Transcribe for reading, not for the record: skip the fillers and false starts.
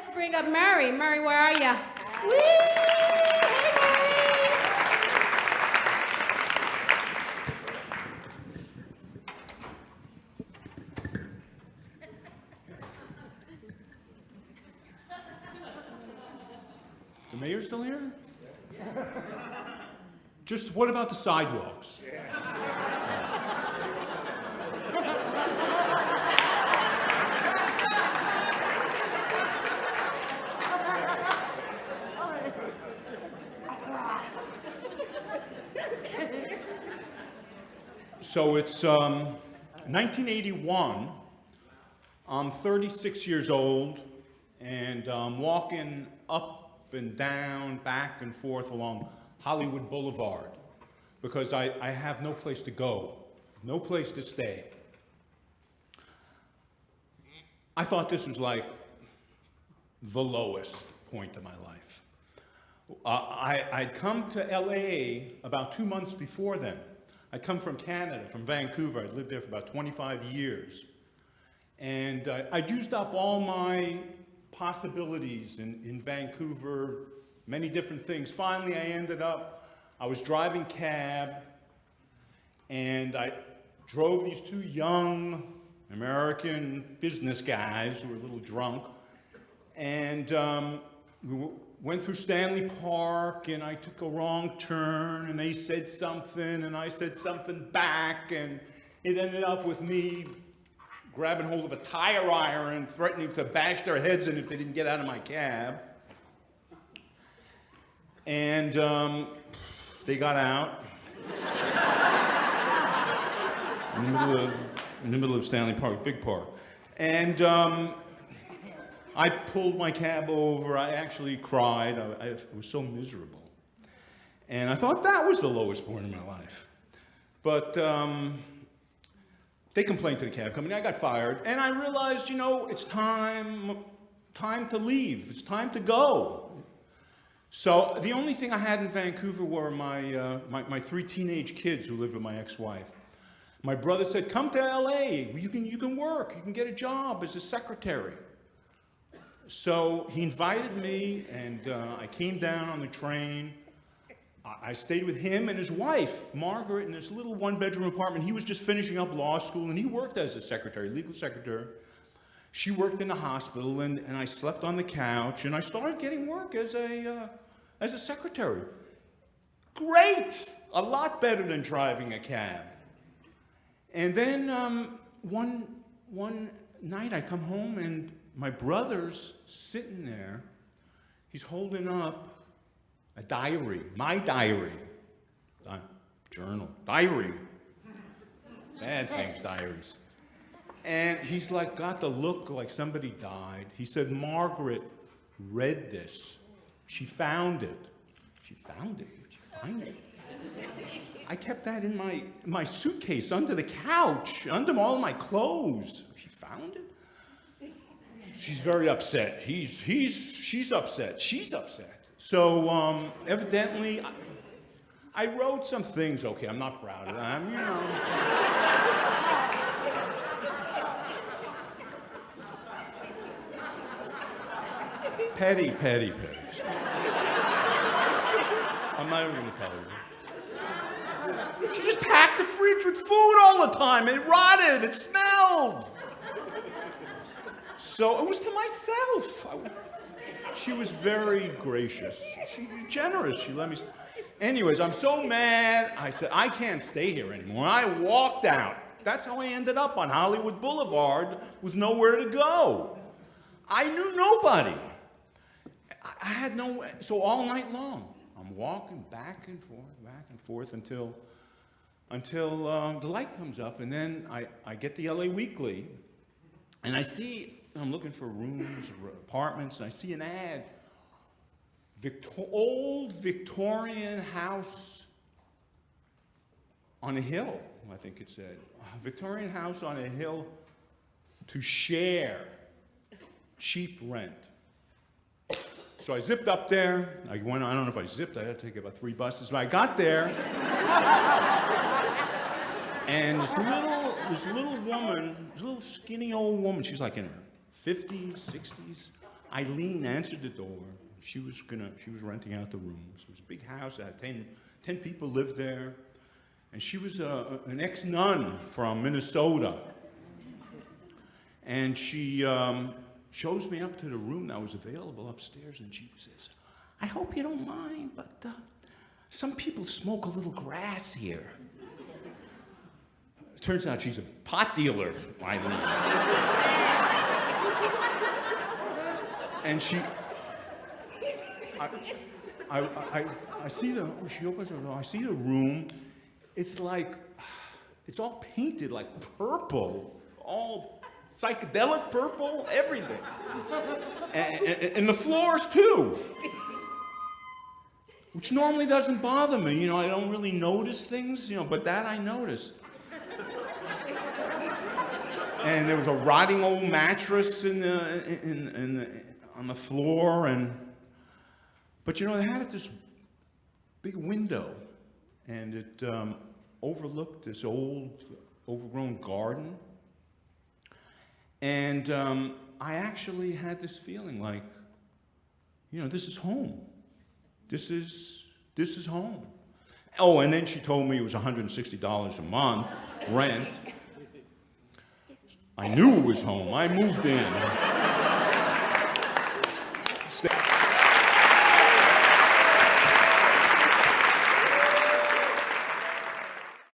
let's bring up Mary. Mary, where are you? Whee! Hey, Mary! The mayor's still here? Just what about the sidewalks? So it's 1981. I'm 36 years old, and I'm walking up and down, back and forth along Hollywood Boulevard because I have no place to go, no place to stay. I thought this was like the lowest point of my life. I'd come to LA about 2 months before then. I'd come from Canada, from Vancouver. I'd lived there for about 25 years. And I'd used up all my possibilities in Vancouver, many different things. Finally, I was driving cab, and I drove these two young American business guys who were a little drunk, and we went through Stanley Park, and I took a wrong turn, and they said something, and I said something back, and it ended up with me grabbing hold of a tire iron, threatening to bash their heads in if they didn't get out of my cab. And they got out in the middle of Stanley Park, big park. And I pulled my cab over. I actually cried. I was so miserable. And I thought that was the lowest point in my life. But they complained to the cab company. I got fired. And I realized, it's time to leave. It's time to go. So the only thing I had in Vancouver were my three teenage kids who lived with my ex-wife. My brother said, come to LA. You can work. You can get a job as a secretary. So he invited me, and I came down on the train. I stayed with him and his wife, Margaret, in this little one-bedroom apartment. He was just finishing up law school, and he worked as a secretary, legal secretary. She worked in the hospital, and I slept on the couch, and I started getting work as a secretary. Great! A lot better than driving a cab. And then one night I come home, and my brother's sitting there. He's holding up a diary, my diary, journal, diary, bad things, diaries. And he's like, got the look like somebody died. He said, Margaret read this. She found it. She found it? Where'd you find it? I kept that in my suitcase under the couch, under all my clothes. She found it? She's very upset. She's upset. She's upset. So evidently, I wrote some things. Okay, I'm not proud of them, Petty. I'm not even going to tell you. She just packed the fridge with food all the time. It rotted. It smelled. So it was to myself. She was very gracious. She was generous. She let me. Anyways, I'm so mad. I said, I can't stay here anymore. I walked out. That's how I ended up on Hollywood Boulevard with nowhere to go. I knew nobody. I had no. So all night long, I'm walking back and forth until the light comes up, and then I get the LA Weekly, and I'm looking for rooms, apartments, and I see an ad. Old Victorian house on a hill, I think it said. Victorian house on a hill to share, cheap rent. So I zipped up there. I don't know if I zipped, I had to take about 3 buses, but I got there. And this little woman, this little skinny old woman, she's like in her 50s, 60s, Eileen answered the door. She was renting out the rooms. It was a big house. Had 10 people lived there. And she was an ex-nun from Minnesota. And she shows me up to the room that was available upstairs, and she says, "I hope you don't mind, but some people smoke a little grass here." It turns out she's a pot dealer, Eileen. And I see she opens her door, I see the room. It's all painted like purple, all psychedelic purple, everything. And the floors too, which normally doesn't bother me. You know, I don't really notice things, you know, but that I noticed. And there was a rotting old mattress on the floor, but you know, they had this big window, and it overlooked this old, overgrown garden. And I actually had this feeling like, you know, this is home. This is home. Oh, and then she told me it was $160 a month rent. I knew it was home. I moved in.